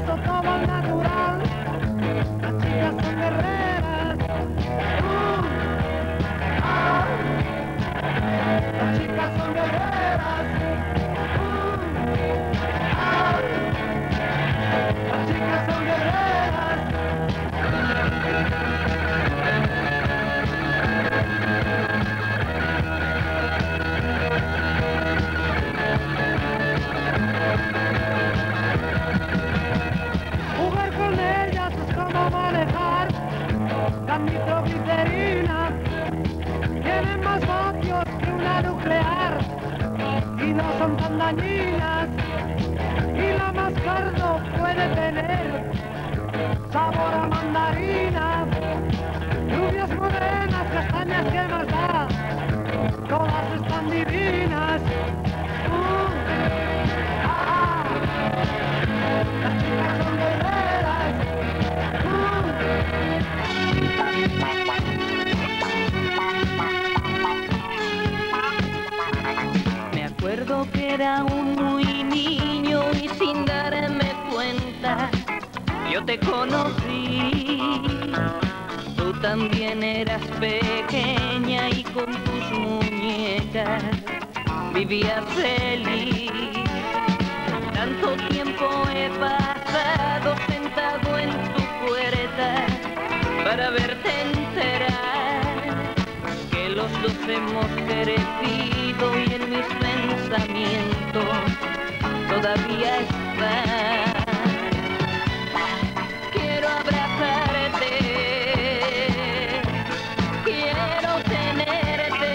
paso todo natural. Las chicas son guerreras. Ah, las chicas son guerreras. Ah, las chicas son guerreras. Jugar con ellas es como manejar la nitroglicerina. Tienen más vatios que una nuclear y no son tan dañinas. Y la más cardo puede tener sabor a mandarina. Rubias morenas, castañas, ¿qué más da? Todas están divinas. Ah, las chicas son guerreras. Me acuerdo que era un muy niño y sin darme cuenta yo te conocí. Tú también eras pequeña y con tus muñecas vivías feliz. Tanto tiempo he pasado sentado en tu puerta para verte enterar que los dos hemos crecido y en mis pensamientos todavía estás. Quiero abrazarte, quiero tenerte,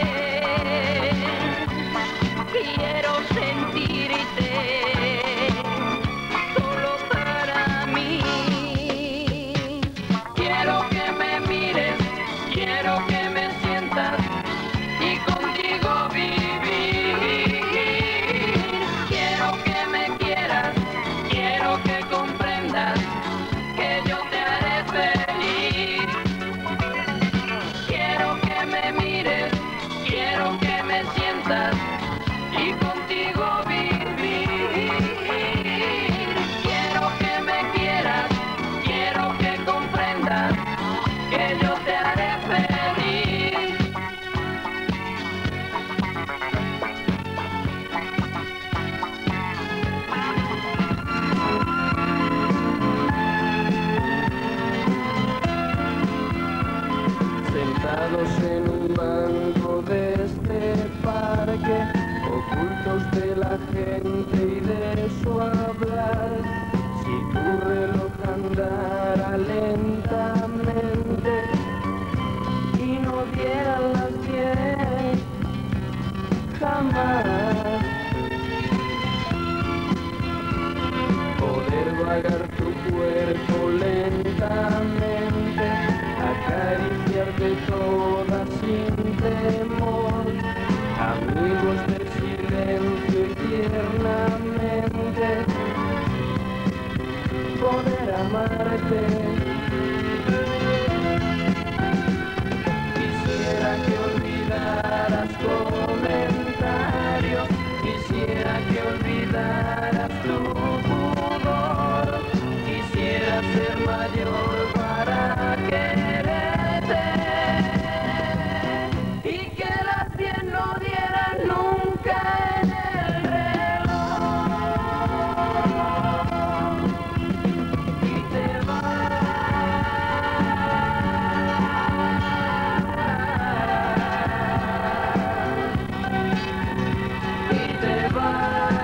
quiero sentirte solo para mí. Quiero que me mires, quiero que me sientas y contigo vivir. Quiero que me quieras, quiero que comprendas que yo te haré feliz. Quiero que me mires, quiero que me sientas y contigo vivir. Quiero que me quieras, quiero que comprendas que yo te haré feliz. Sentados en un banco de este parque, ocultos de la gente y de su hablar. Si tu reloj andara lentamente y no diera las 10, jamás poder vagar tu cuerpo lentamente, acariciarte toda sin temor, amigos del silencio y tiernamente poder amarte. Quisiera que olvidaras comentarios, quisiera que olvidaras tu pudor, quisiera ser mayor para quererte y que las 10 no dieran nunca en el reloj. Y te vas. Y te vas.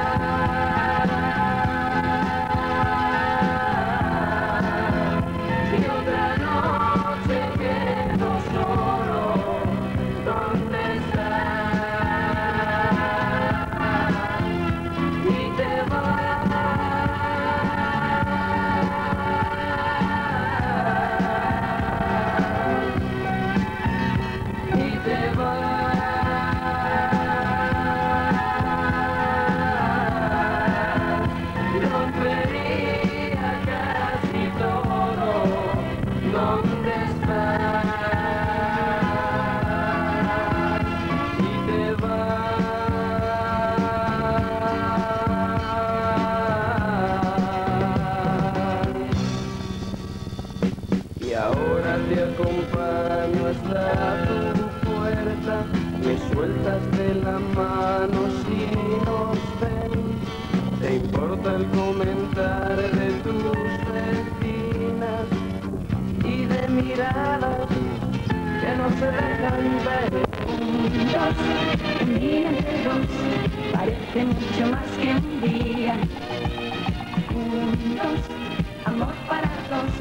volver. Juntos, un día entre dos, parece mucho más que un día. Juntos, amor para dos,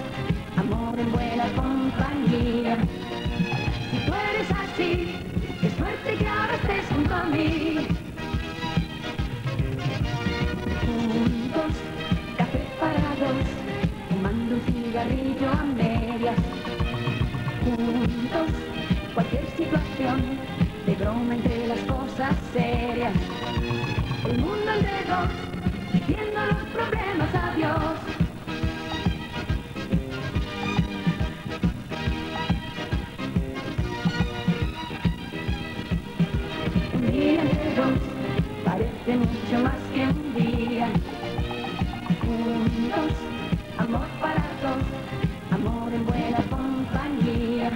amor en buena compañía. Si tú eres así, qué suerte que ahora estés junto a mí. Juntos, café para dos, fumando un cigarrillo a medias. Juntos, cualquier situación, de broma entre las cosas serias. El mundo entre dos, diciendo los problemas a Dios. Un día entre dos, parece mucho más que un día. Juntos, amor para dos, amor en buena compañía.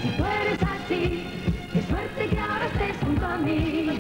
Si tú eres así, qué suerte que ahora estés junto a mí.